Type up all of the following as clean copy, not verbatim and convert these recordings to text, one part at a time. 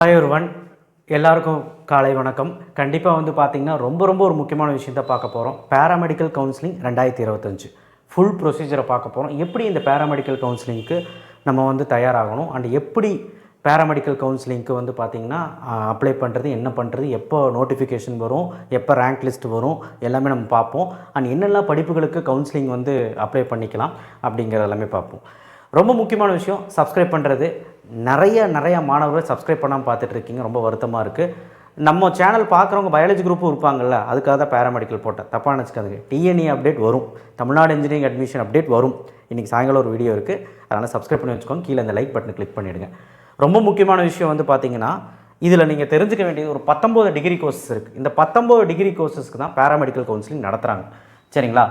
Hi ஒருவன் எல்லாருக்கும் காலை வணக்கம். கண்டிப்பாக பார்த்தீங்கன்னா ரொம்ப ஒரு முக்கியமான விஷயத்தை பார்க்க போகிறோம். பேராமெடிக்கல் கவுன்சிலிங் 2025 ஃபுல் ப்ரொசீஜரை பார்க்க போகிறோம். எப்படி இந்த பேராமெடிக்கல் கவுன்சிலிங்க்கு நம்ம தயாராகணும் அண்ட் எப்படி பேராமெடிக்கல் கவுன்சிலிங்க்கு பார்த்திங்கன்னா அப்ளை பண்ணுறது, என்ன பண்ணுறது, எப்போ நோட்டிஃபிகேஷன் வரும், எப்போ ரேங்க் லிஸ்ட் வரும், எல்லாமே நம்ம பார்ப்போம். அண்ட் என்னெல்லாம் படிப்புகளுக்கு கவுன்சிலிங் அப்ளை பண்ணிக்கலாம் அப்படிங்கிறது எல்லாமே பார்ப்போம். ரொம்ப முக்கியமான விஷயம் சப்ஸ்கிரைப் பண்ணுறது. நிறைய மாணவர்கள் சப்ஸ்கிரைப் பண்ணாமல் பார்த்துட்ருக்கீங்க, ரொம்ப வருத்தமாக இருக்குது. நம்ம சேனல் பார்க்குறவங்க பயாலஜி குரூப்பும் இருப்பாங்கள்ல, அதுக்காக தான் பேராமெடிக்கல் போட்டேன், தப்பாக நினச்சிக்காதுங்க. டிஎன்இ அப்டேட் வரும், தமிழ்நாடு இன்ஜினியரிங் அட்மிஷன் அப்டேட் வரும். இன்றைக்கி சாயங்காலம் ஒரு வீடியோ இருக்குது, அதனால் சப்ஸ்கிரைப் பண்ணி வச்சுக்கோங்க. கீழே இந்த லைக் பட்டனை கிளிக் பண்ணிவிடுங்க. ரொம்ப முக்கியமான விஷயம் பார்த்திங்கன்னா, இதில் நீங்கள் தெரிஞ்சுக்க வேண்டியது ஒரு 19 டிகிரி கோர்சஸ் இருக்குது. இந்த 19 டிகிரி கோர்சஸ்க்கு தான் பேராமெடிக்கல் கவுன்சிலிங் நடத்துகிறாங்க. சரிங்களா?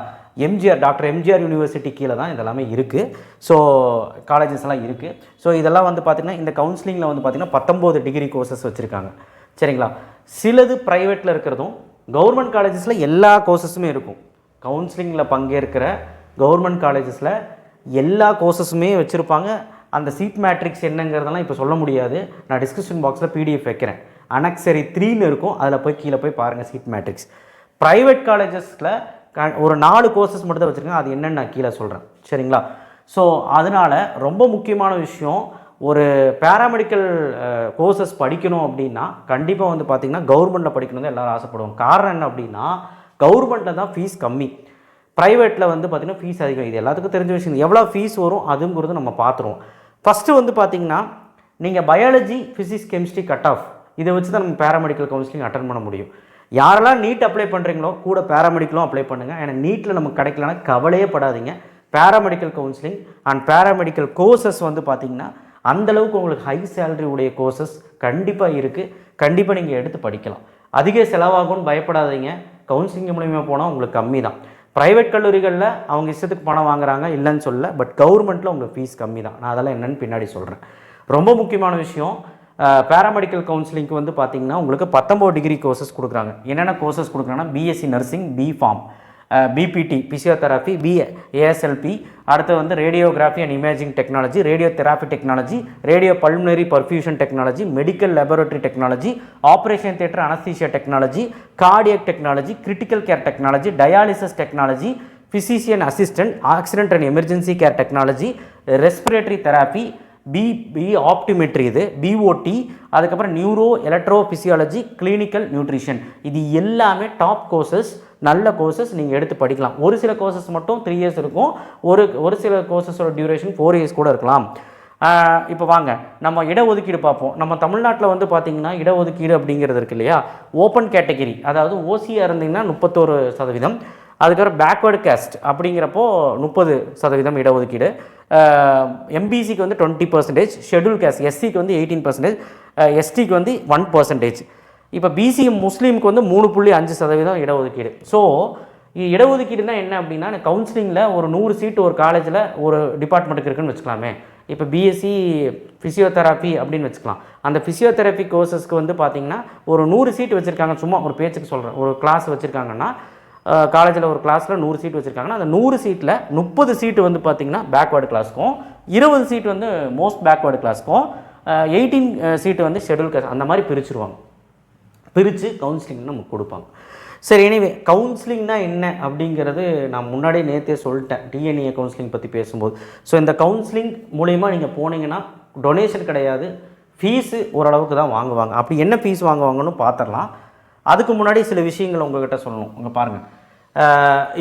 டாக்டர் எம்ஜிஆர் யூனிவர்சிட்டி கீழே தான் இதெல்லாமே இருக்குது. ஸோ காலேஜஸ் எல்லாம் இருக்குது. ஸோ இதெல்லாம் பார்த்திங்கன்னா இந்த கவுன்சிலிங்கில் பார்த்திங்கன்னா 19 டிகிரி கோர்சஸ் வச்சுருக்காங்க. சரிங்களா? சிலது ப்ரைவேட்டில் இருக்கிறதும் கவர்மெண்ட் காலேஜஸில் எல்லா கோர்சஸுமே இருக்கும். கவுன்சிலிங்கில் பங்கேற்கிற கவர்மெண்ட் காலேஜஸில் எல்லா கோர்சஸுமே வச்சுருப்பாங்க. அந்த சீட் மேட்ரிக்ஸ் என்னங்கிறதெல்லாம் இப்போ சொல்ல முடியாது. நான் டிஸ்கிரிப்ஷன் பாக்ஸில் PDF வைக்கிறேன். அனெக்சரி 3ன்னு இருக்கும், அதில் கீழே போய் பாருங்கள் சீட் மேட்ரிக்ஸ். ப்ரைவேட் காலேஜஸில் ஒரு 4 கோர்சஸ் மட்டும் தான் வச்சுருக்கேன். அது என்னென்னு நான் கீழே சொல்கிறேன். சரிங்களா? ஸோ அதனால் ரொம்ப முக்கியமான விஷயம், ஒரு பேராமெடிக்கல் கோர்சஸ் படிக்கணும் அப்படின்னா கண்டிப்பாக பார்த்திங்கன்னா கவர்மெண்ட்டில் படிக்கணும் தான் எல்லோரும் ஆசைப்படுவோம். காரணம் என்ன அப்படின்னா, கவர்மெண்ட்டில் தான் ஃபீஸ் கம்மி, ப்ரைவேட்டில் பார்த்திங்கன்னா ஃபீஸ் அதிகம். இது எல்லாத்துக்கும் தெரிஞ்ச விஷயம். எவ்வளோ ஃபீஸ் வரும் அதுங்கிறது நம்ம பார்த்துருவோம். ஃபஸ்ட்டு பார்த்திங்கன்னா, நீங்கள் biology, physics, chemistry cut off இதை வச்சு தான் நம்ம பேராமெடிக்கல் கவுன்சிலிங் அட்டன் பண்ண முடியும். யாரெல்லாம் நீட் அப்ளை பண்ணுறீங்களோ கூட பேராமெடிக்கலும் அப்ளை பண்ணுங்கள். ஏன்னா நீட்டில் நமக்கு கிடைக்கலன்னா கவலையே படாதீங்க. Paramedical counselling and paramedical courses பார்த்திங்கன்னா அந்தளவுக்கு உங்களுக்கு ஹை சேலரி உடைய கோர்சஸ் கண்டிப்பாக இருக்குது. கண்டிப்பாக நீங்கள் எடுத்து படிக்கலாம். அதிக செலவாகும்னு பயப்படாதீங்க. கவுன்சிலிங் மூலிமா போனால் உங்களுக்கு கம்மி தான். ப்ரைவேட் கல்லூரிகளில் அவங்க இஷ்டத்துக்கு பணம் வாங்குறாங்க, இல்லைன்னு சொல்லலை. பட் கவர்மெண்ட்டில் உங்களுக்கு ஃபீஸ் கம்மி தான். நான் அதெல்லாம் என்னென்னு பின்னாடி சொல்கிறேன். ரொம்ப முக்கியமான விஷயம், பேராமெடிக்கல் கவுன்சிலிங்க்கு பார்த்திங்கன்னா உங்களுக்கு 19 டிகிரி கோர்சஸ் கொடுக்குறாங்க. என்னென்ன கோர்சஸ் கொடுக்குறாங்கன்னா, BSc nursing, BPharm, BPT physiotherapy, ASLP, அடுத்து radiography and imaging technology, radio therapy technology, radio pulmonary perfusion technology, medical laboratory technology, operation theatre anaesthesia technology, cardiac technology, critical care technology, dialysis technology, physician assistant, accident and emergency care technology, respiratory therapy, optometry, இது BOT, அதுக்கப்புறம் neuro electro physiology, clinical nutrition. இது எல்லாமே top courses, நல்ல courses. நீங்கள் எடுத்து படிக்கலாம். ஒரு சில கோர்சஸ் மட்டும் 3 இயர்ஸ் இருக்கும், ஒரு சில கோர்சஸோட டியூரேஷன் 4 இயர்ஸ் கூட இருக்கலாம். இப்போ வாங்க நம்ம இடஒதுக்கீடு பார்ப்போம். நம்ம தமிழ்நாட்டில் பார்த்திங்கன்னா இடஒதுக்கீடு அப்படிங்கிறது இருக்கு இல்லையா, ஓப்பன் கேட்டகிரி, அதாவது ஓசியாக இருந்தீங்கன்னா 31%, அதுக்கப்புறம் பேக்வேர்டு கேஸ்ட் அப்படிங்கிறப்போ 30% இடஒதுக்கீடு, MBCக்கு 20%, ஷெட்யூல் கேஸ்ட் SCக்கு 18%, STக்கு 1%. இப்போ BC முஸ்லீமுக்கு 3.5% இடஒதுக்கீடு. ஸோ இடஒதுக்கீடுனா என்ன அப்படின்னா, கவுன்சிலிங்கில் ஒரு 100 சீட்டு ஒரு காலேஜில் ஒரு டிபார்ட்மெண்ட்டுக்கு இருக்குன்னு வச்சுக்கலாமே. இப்போ BSc ஃபிசியோதெராப்பி அப்படின்னு வச்சுக்கலாம். அந்த ஃபிசியோதெரப்பி கோர்சஸ்க்கு பார்த்திங்கன்னா ஒரு 100 சீட்டு வச்சுருக்காங்க. சும்மா ஒரு பேச்சுக்கு சொல்கிறேன், ஒரு கிளாஸ் வச்சுருக்காங்கன்னா, காலேஜில் ஒரு கிளாஸில் 100 சீட் வச்சுருக்காங்கன்னா, அந்த 100 சீட்டில் 30 சீட்டு பார்த்திங்கன்னா பேக்வேர்டு கிளாஸ்க்கும், 20 சீட்டு மோஸ்ட் பேக்வேர்டு கிளாஸ்க்கும், 18 சீட்டு ஷெட்யூல் கிளாஸ், அந்த மாதிரி பிரிச்சுருவாங்க. பிரித்து கவுன்சிலிங் நமக்கு கொடுப்பாங்க. சரி, எனிவே கவுன்சிலிங்னா என்ன அப்படிங்கிறது நான் முன்னாடியே நேற்றே சொல்லிட்டேன் டிஎன்ஏ கவுன்சிலிங் பற்றி பேசும்போது. ஸோ இந்த கவுன்சிலிங் மூலிமா நீங்கள் போனீங்கன்னா டொனேஷன் கிடையாது, ஃபீஸு ஓரளவுக்கு தான் வாங்குவாங்க. அப்படி என்ன ஃபீஸ் வாங்குவாங்கன்னு பார்த்துடலாம். அதுக்கு முன்னாடி சில விஷயங்கள் உங்கள்கிட்ட சொல்லணும். உங்கள் பாருங்கள்,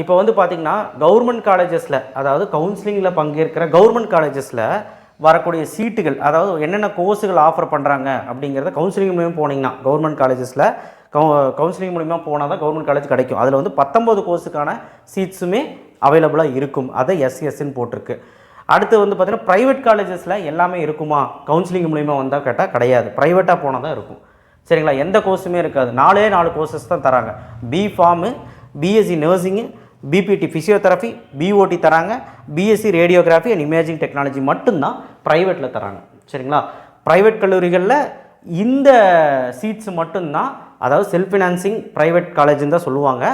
இப்போ பார்த்திங்கன்னா கவர்மெண்ட் காலேஜஸில், அதாவது கவுன்சிலிங்கில் பங்கேற்கிற கவர்மெண்ட் காலேஜஸில் வரக்கூடிய சீட்டுகள், அதாவது என்னென்ன கோர்ஸுகள் ஆஃபர் பண்ணுறாங்க அப்படிங்கிறத கவுன்சிலிங் மூலிமா போனீங்கன்னா, கவர்மெண்ட் காலேஜஸில் கவுன்சிலிங் மூலிமா போனால் தான் கவர்மெண்ட் காலேஜ் கிடைக்கும். அதில் 19 கோர்ஸுக்கான சீட்ஸுமே அவைலபிளாக இருக்கும். அதை SSன்னு போட்டிருக்கு. அடுத்து பார்த்திங்கன்னா ப்ரைவேட் காலேஜஸில் எல்லாமே இருக்குமா, கவுன்சிலிங் மூலிமா வந்தால் கேட்டால் கிடையாது, ப்ரைவேட்டாக போனால் தான் இருக்கும். சரிங்களா? எந்த கோர்ஸுமே இருக்காது. 4 கோர்சஸ் தான் தராங்க. பிஃபார்மு, BSc nursing, BPT physiotherapy, BOT தராங்க, BSc radiography and imaging technology மட்டும்தான் ப்ரைவேட்டில் தராங்க. சரிங்களா? ப்ரைவேட் கல்லூரிகளில் இந்த சீட்ஸ் மட்டும்தான், அதாவது செல்ஃப் ஃபினான்சிங் ப்ரைவேட் காலேஜுன்னு தான் சொல்லுவாங்க.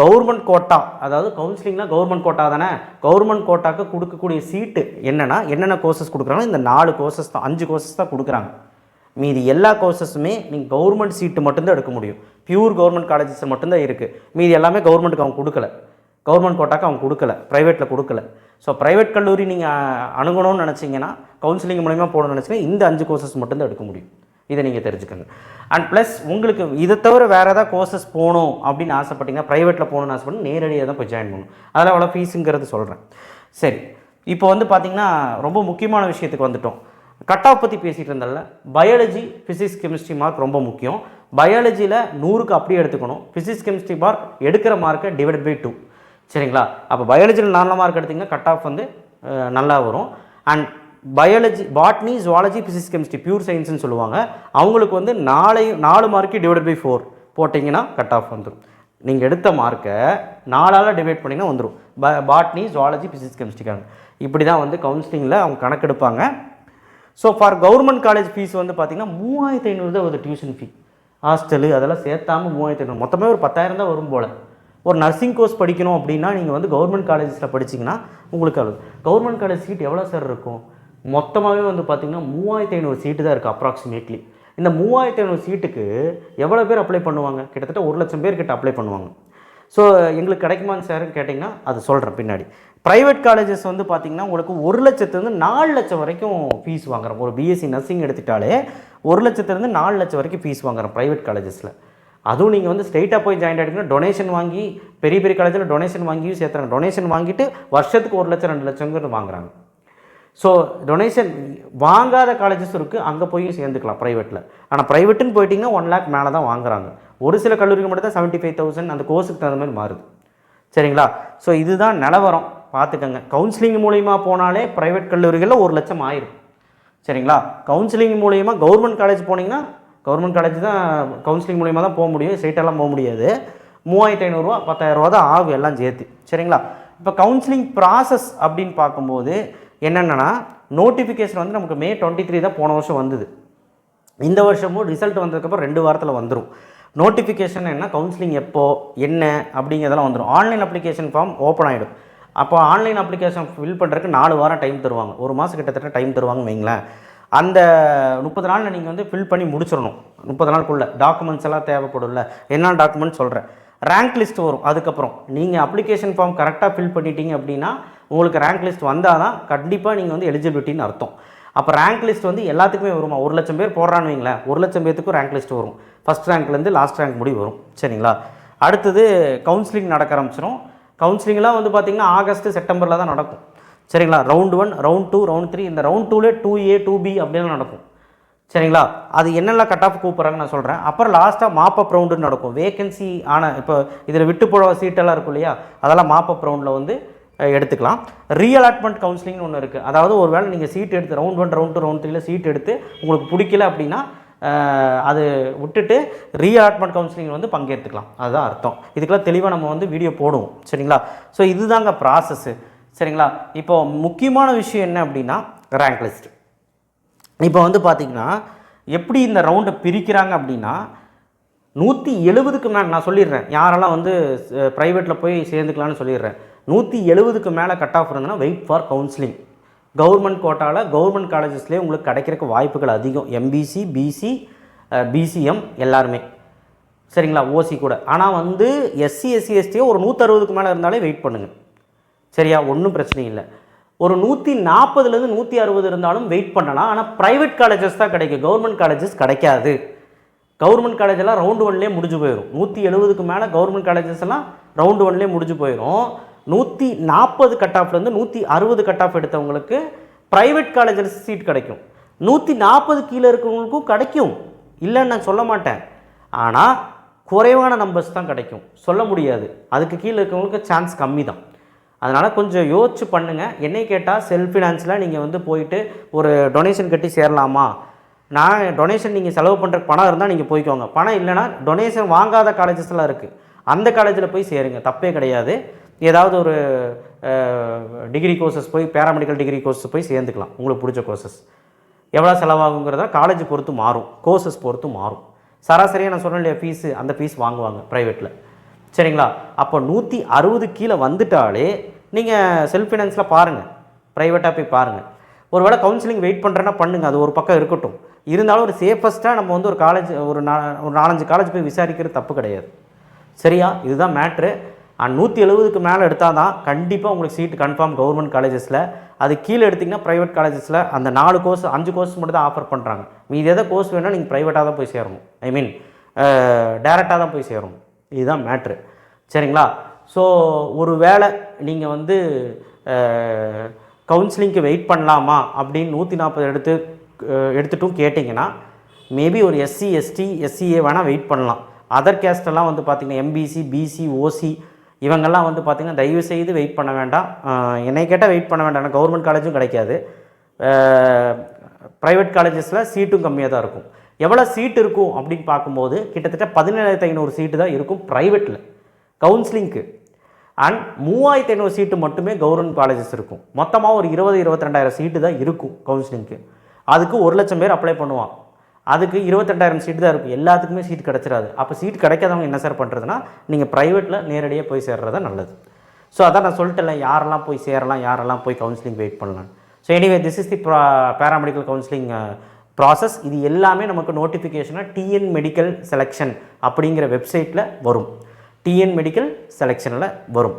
கவர்மெண்ட் கோட்டா, அதாவது கவுன்சிலிங்னா கவர்மெண்ட் கோட்டா தானே, கவர்மெண்ட் கோட்டாக்கு கொடுக்கக்கூடிய சீட்டு என்னென்னா, என்னென்ன கோர்சஸ் கொடுக்குறாங்க, இந்த 4 கோர்சஸ் தான், 5 கோர்சஸ் தான் கொடுக்குறாங்க. மீதி எல்லா கோர்சஸுமே நீங்கள் கவர்மெண்ட் சீட்டு மட்டும்தான் எடுக்க முடியும். பியூர் கவர்மெண்ட் காலேஜஸ் மட்டும்தான் இருக்குது. மீதி எல்லாமே கவர்மெண்ட்டுக்கு அவங்க கொடுக்கல, கவர்மெண்ட் கோட்டாக்கு அவங்க கொடுக்கல, ப்ரைவேட்டில் கொடுக்கல. ஸோ ப்ரைவேட் கல்லூரி நீங்கள் அணுகணும்னு நினச்சிங்கன்னா, கவுன்சிலிங் மூலிமா போகணும்னு நினச்சிங்கன்னா இந்த 5 கோர்சஸ் மட்டும்தான் எடுக்க முடியும். இதை நீங்கள் தெரிஞ்சுக்கோங்க. அண்ட் ப்ளஸ் உங்களுக்கு இதை தவிர வேறு ஏதாவது கோர்சஸ் போகணும் அப்படின்னு ஆசைப்பட்டீங்கன்னா, ப்ரைவேட்டில் போகணுன்னு ஆசைப்பட்டு நேரடியாக தான் போய் ஜாயின் பண்ணணும். அதெல்லாம் அவ்வளோ ஃபீஸுங்கிறது சொல்கிறேன். சரி, இப்போ வந்து பார்த்திங்கன்னா ரொம்ப முக்கியமான விஷயத்துக்கு வந்துட்டோம். கட் ஆஃப் பற்றி பேசிகிட்டு இருந்தால, பயாலஜி, ஃபிசிக்ஸ், கெமிஸ்ட்ரி மார்க் ரொம்ப முக்கியம். பயாலஜியில் 100க்கு அப்படியே எடுத்துக்கணும். ஃபிசிக்ஸ் கெமிஸ்ட்ரி மார்க் எடுக்கிற மார்க்கை டிவைட் பை 2. சரிங்களா? அப்போ பயாலஜியில் நல்ல மார்க் எடுத்திங்கன்னா கட் ஆஃப் வந்து நல்லா வரும். And biology, botany, zoology, physics chemistry pure சயின்ஸ்னு சொல்லுவாங்க. அவங்களுக்கு வந்து 4 மார்க்கு டிவைட் பை 4 போட்டிங்கன்னா கட் ஆஃப் வந்துடும். நீங்கள் எடுத்த மார்க்கை 4ஆல் டிவைட் பண்ணிங்கன்னா வந்துடும். பாட்னி, ஜுவாலஜி, ஃபிசிக்ஸ் கெமிஸ்ட்ரிக்காங்க. இப்படி தான் வந்து கவுன்சிலிங்கில் அவங்க கணக்கெடுப்பாங்க. So for government college fees வந்து பார்த்திங்கன்னா 3500 தான் வருது டியூஷன் ஃபீ. ஹாஸ்டலு அதெல்லாம் சேர்த்தாமல் 3500, மொத்தமே ஒரு 10,000 தான் வரும் போல். ஒரு நர்சிங் கோர்ஸ் படிக்கணும் அப்படின்னா நீங்கள் வந்து கவர்மெண்ட் காலேஜஸில் படிச்சிங்கன்னா உங்களுக்கு அவ்வளோ. கவர்மெண்ட் காலேஜ் சீட் எவ்வளோ சார் இருக்கும்? மொத்தமாகவே வந்து பார்த்திங்கன்னா 3500 சீட்டு தான் இருக்குது அப்ராக்சிமேட்லி. இந்த 3500 சீட்டுக்கு எவ்வளோ பேர் அப்ளை பண்ணுவாங்க? கிட்டத்தட்ட 1,00,000 பேர் கிட்ட அப்ளை பண்ணுவாங்க. ஸோ எங்களுக்கு கிடைக்குமான்னு சார்ன்னு கேட்டிங்கன்னா அது சொல்கிறேன் பின்னாடி. ப்ரைவேட் காலேஜஸ் வந்து பார்த்திங்கன்னா உங்களுக்கு 1,00,000 4 லட்சம் வரைக்கும் ஃபீஸ் வாங்குறோம். ஒரு பிஎஸ்சி நர்சிங் எடுத்துட்டாலே 1,00,000 4 லட்சம் வரைக்கும் ஃபீஸ் வாங்குறோம் ப்ரைவேட் காலேஜஸில். அதுவும் நீங்கள் வந்து ஸ்ட்ரெயிட்டாக போய் ஜாயின் ஆகிட்டிங்கன்னா டொனேஷன் வாங்கி, பெரிய பெரிய காலேஜில் டொனேஷன் வாங்கியும் சேர்த்துறாங்க. டொனேஷன் வாங்கிட்டு வருஷத்துக்கு 1 லட்சம் 2 லட்சங்கிறது வாங்குறாங்க. ஸோ டொனேஷன் வாங்காத காலேஜஸ் இருக்குது, அங்கே போய் சேர்ந்துக்கலாம் ப்ரைவேட்டில். ஆனால் ப்ரைவேட்டுன்னு போயிட்டிங்கன்னா 1 lakh மேலே தான் வாங்குறாங்க. ஒரு சில கல்லூரிக்கு மட்டும் தான் 75,000 அந்த கோர்ஸுக்கு தகுந்த மாதிரி மாறுது. சரிங்களா? ஸோ இதுதான் நிலவரம், பார்த்துக்கங்க. கவுன்சிலிங் மூலிமா போனாலே ப்ரைவேட் கல்லூரிகளில் 1 லட்சம் ஆயிரும். சரிங்களா? கவுன்சிலிங் மூலிமா கவர்மெண்ட் காலேஜ் போனீங்கன்னா, கவர்மெண்ட் காலேஜ் தான் கவுன்சிலிங் மூலிமா தான் போக முடியும், ஸ்ட்ரெயிட்டெல்லாம் போக முடியாது. 3500 10,000 தான் ஆகும் எல்லாம் சேர்த்து. சரிங்களா? இப்போ கவுன்சிலிங் ப்ராசஸ் அப்படின்னு பார்க்கும்போது என்னென்னா, நோட்டிஃபிகேஷன் வந்து நமக்கு May 23 தான் போன வருஷம் வந்தது. இந்த வருஷமும் ரிசல்ட் வந்ததுக்கப்புறம் 2 வாரத்தில் வந்துடும். நோட்டிஃபிகேஷன் என்ன, கவுன்சிலிங் எப்போ என்ன அப்படிங்கிறதெல்லாம் வந்துடும். ஆன்லைன் அப்ளிகேஷன் ஃபார்ம் ஓப்பன் ஆகிடும். அப்போ ஆன்லைன் அப்ளிகேஷன் ஃபில் பண்ணுறதுக்கு 4 வாரம் டைம் தருவாங்க. 1 மாதம் கிட்டத்தட்ட டைம் தருவாங்க வைங்களேன். அந்த 30 நாளில் நீங்கள் வந்து ஃபில் பண்ணி முடிச்சிடணும். 30 நாளுக்குள்ளே டாக்குமெண்ட்ஸ் எல்லாம் தேவைப்படும்ல, என்ன டாக்குமெண்ட் சொல்கிறேன். ரேங்க் லிஸ்ட் வரும். அதுக்கப்புறம் நீங்கள் அப்ளிகேஷன் ஃபார்ம் கரெக்டாக ஃபில் பண்ணிட்டீங்க அப்படின்னா உங்களுக்கு ரேங்க் லிஸ்ட் வந்தால் தான் கண்டிப்பாக நீங்கள் வந்து எலிஜிபிலிட்டின்னு அர்த்தம். அப்போ ரேங்க் லிஸ்ட் வந்து எல்லாத்துக்குமே வருமா? 1 லட்சம் பேர் போடுறான்னு வைங்களேன், 1 லட்சம் பேர்த்துக்கும் ரேங்க் லிஸ்ட் வரும். ஃபஸ்ட் ரேங்க்லேருந்து லாஸ்ட் ரேங்க் முடி வரும். சரிங்களா? அடுத்தது கவுன்சிலிங் நடக்க ஆரம்பிச்சிடும். கவுன்சிலிங்லாம் வந்து பார்த்திங்கன்னா ஆகஸ்ட் செப்டம்பரில் தான் நடக்கும். சரிங்களா? Round 1, round 2, round 3. இந்த ரவுண்ட் 2லே 2A 2B அப்படிலாம் நடக்கும். சரிங்களா? அது என்னெல்லாம் கட் ஆஃப் கூப்பிட்றாங்கன்னு நான் சொல்கிறேன். அப்புறம் லாஸ்ட்டாக மாப்பப் ரவுண்டுன்னு நடக்கும். வேகன்சி ஆனால் இப்போ இதில் விட்டு போட சீட்டெல்லாம் இருக்கும் இல்லையா, அதெல்லாம் மாப்பப் ரவுண்டில் வந்து எடுத்துக்கலாம். ரீஅலாட்மெண்ட் கவுன்சிலிங்னு ஒன்று இருக்குது. அதாவது ஒரு வேளை நீங்கள் சீட் எடுத்து ரவுண்ட் 1, ரவுண்ட் 2, ரவுண்ட் 3ல சீட் எடுத்து உங்களுக்கு பிடிக்கல அப்படின்னா அது விட்டுட்டு ரீஅலாட்மெண்ட் கவுன்சிலிங் வந்து பங்கேற்றுக்கலாம். அதுதான் அர்த்தம். இதுக்கெல்லாம் தெளிவாக நம்ம வந்து வீடியோ போடுவோம். சரிங்களா? ஸோ இதுதாங்க ப்ராசஸ்ஸு. சரிங்களா? இப்போ முக்கியமான விஷயம் என்ன அப்படின்னா ரேங்க் லிஸ்ட். இப்போ வந்து பார்த்திங்கன்னா எப்படி இந்த ரவுண்டை பிரிக்கிறாங்க அப்படின்னா 170க்கு மேலே நான் சொல்லிடுறேன். யாரெல்லாம் வந்து ப்ரைவேட்டில் போய் சேர்ந்துக்கலான்னு சொல்லிடுறேன். 170க்கு மேலே கட் ஆஃப் இருந்ததுன்னா வெயிட் ஃபார் கவுன்சிலிங். கவர்மெண்ட் கோட்டாவில் கவர்மெண்ட் காலேஜஸ்லேயே உங்களுக்கு கிடைக்கிறதுக்கு வாய்ப்புகள் அதிகம். எம்பிசி, பிசி, பிசிஎம் எல்லாருமே. சரிங்களா? ஓசி கூட. ஆனால் வந்து எஸ்சி, எஸ்சி, எஸ்டியோ ஒரு 160க்கு மேலே இருந்தாலே வெயிட் பண்ணுங்கள். சரியா? ஒன்றும் பிரச்சனை இல்லை. ஒரு 140லேருந்து 160 இருந்தாலும் வெயிட் பண்ணலாம். ஆனால் ப்ரைவேட் காலேஜஸ் தான் கிடைக்கும், கவர்மெண்ட் காலேஜஸ் கிடைக்காது. கவர்மெண்ட் காலேஜெல்லாம் ரவுண்டு 1லேயே முடிஞ்சு போயிடும். 170க்கு மேலே கவர்மெண்ட் காலேஜஸ் எல்லாம் ரவுண்டு 1லேயே முடிஞ்சு போயிடும். 140 கட் ஆஃப்லேருந்து 160 கட் ஆஃப் எடுத்தவங்களுக்கு ப்ரைவேட் காலேஜில் சீட் கிடைக்கும். 140 கீழே இருக்கிறவங்களுக்கும் கிடைக்கும், இல்லைன்னு நான் சொல்ல மாட்டேன். ஆனால் குறைவான நம்பர்ஸ் தான் கிடைக்கும், சொல்ல முடியாது. அதுக்கு கீழே இருக்கிறவங்களுக்கு சான்ஸ் கம்மி தான். அதனால் கொஞ்சம் யோசிச்சு பண்ணுங்கள். என்னை கேட்டால் செல்ஃப் ஃபினான்ஸில் நீங்கள் வந்து போயிட்டு ஒரு டொனேஷன் கட்டி சேரலாமா? நான் டொனேஷன் நீங்கள் செலவு பண்ணுற பணம் இருந்தால் நீங்கள் போய்க்கோங்க. பணம் இல்லைனா டொனேஷன் வாங்காத காலேஜஸ்லாம் இருக்குது, அந்த காலேஜில் போய் சேருங்க, தப்பே கிடையாது. ஏதாவது ஒரு டிகிரி கோர்சஸ் போய் பேராமெடிக்கல் டிகிரி கோர்ஸ் போய் சேர்ந்துக்கலாம். உங்களுக்கு பிடிச்ச கோர்சஸ் எவ்வளோ செலவாகுங்கிறத காலேஜ் பொறுத்து மாறும், கோர்சஸ் பொறுத்து மாறும். சராசரியாக நான் சொன்னேன் இல்லையா ஃபீஸு, அந்த ஃபீஸ் வாங்குவாங்க ப்ரைவேட்டில். சரிங்களா? அப்போ 160 கீழே வந்துட்டாலே நீங்கள் செல்ஃப் ஃபினான்ஸில் பாருங்கள், ப்ரைவேட்டாக போய் பாருங்கள். ஒரு வேளை கவுன்சிலிங் வெயிட் பண்ணுறேன்னா பண்ணுங்கள், அது ஒரு பக்கம் இருக்கட்டும். இருந்தாலும் ஒரு சேஃபஸ்ட்டாக நம்ம வந்து ஒரு காலேஜ் ஒரு 4-5 காலேஜ் போய் விசாரிக்கிறது தப்பு கிடையாது. சரியா? இதுதான் மேட்ரு. 170க்கு மேலே எடுத்தால் தான் கண்டிப்பாக உங்களுக்கு சீட்டு கன்ஃபார்ம் கவர்மெண்ட் காலேஜஸில். அது கீழே எடுத்திங்கன்னா ப்ரைவேட் காலேஜஸில் அந்த 4 கோர்ஸ் 5 கோர்ஸ் மட்டும் தான் ஆஃபர் பண்ணுறாங்க. மீதி எதை கோர்ஸ் வேணால் நீங்கள் ப்ரைவேட்டாக தான் போய் சேரணும். ஐ மீன் டேரெக்டாக தான் போய் சேரணும். இதுதான் மேட்ரு. சரிங்களா? ஸோ ஒரு வேளை நீங்கள் வந்து கவுன்சிலிங்க்கு வெயிட் பண்ணலாமா அப்படின்னு 140 எடுத்துட்டும் கேட்டிங்கன்னா மேபி ஒரு எஸ்சி எஸ்டி எஸ்சிஏ வேணால் வெயிட் பண்ணலாம். அதர் கேஸ்டெல்லாம் வந்து பார்த்திங்கன்னா எம்பிசி பிசி ஓசி இவங்கெல்லாம் வந்து பார்த்திங்கன்னா தயவு செய்து வெயிட் பண்ண வேண்டாம். என்னை கேட்டால் வெயிட் பண்ண வேண்டாம். கவர்மெண்ட் காலேஜும் கிடைக்காது, ப்ரைவேட் காலேஜஸில் சீட்டும் கம்மியாக தான் இருக்கும். எவ்வளோ சீட் இருக்கும் அப்படின்னு பார்க்கும்போது கிட்டத்தட்ட 17,500 சீட்டு தான் இருக்கும் ப்ரைவேட்டில் கவுன்சிலிங்க்கு. அண்ட் 3,500 சீட்டு மட்டுமே கவர்மெண்ட் காலேஜஸ் இருக்கும். மொத்தமாக ஒரு 20-22,000 சீட்டு தான் இருக்கும் கவுன்சிலிங்க்கு. அதுக்கு 1,00,000 பேர் அப்ளை பண்ணுவான். அதுக்கு 22,000 சீட்டு தான் இருக்கும். எல்லாத்துக்குமே சீட் கிடச்சிடாது. அப்போ சீட் கிடைக்காதவங்க என்ன சார் பண்ணுறதுனா, நீங்கள் ப்ரைவேட்டில் நேரடியாக போய் சேர்றது தான் நல்லது. ஸோ அதான் நான் சொல்லிட்டேன், யாரெல்லாம் போய் சேரலாம், யாரெல்லாம் போய் கவுன்சிலிங் வெயிட் பண்ணலாம். So anyway this is the paramedical counselling process. இது எல்லாமே நமக்கு நோட்டிஃபிகேஷனாக டிஎன் மெடிக்கல் செலெக்ஷன் அப்படிங்கிற வெப்சைட்டில் வரும். டிஎன் மெடிக்கல் செலெக்ஷனில் வரும்.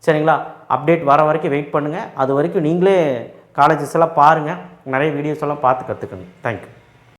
சரிங்களா? அப்டேட் வர வரைக்கும் வெயிட் பண்ணுங்கள். அது வரைக்கும் நீங்களே காலேஜஸ் எல்லாம் பாருங்கள், நிறைய வீடியோஸ் எல்லாம் பார்த்து கற்றுக்கணும். தேங்க்யூ.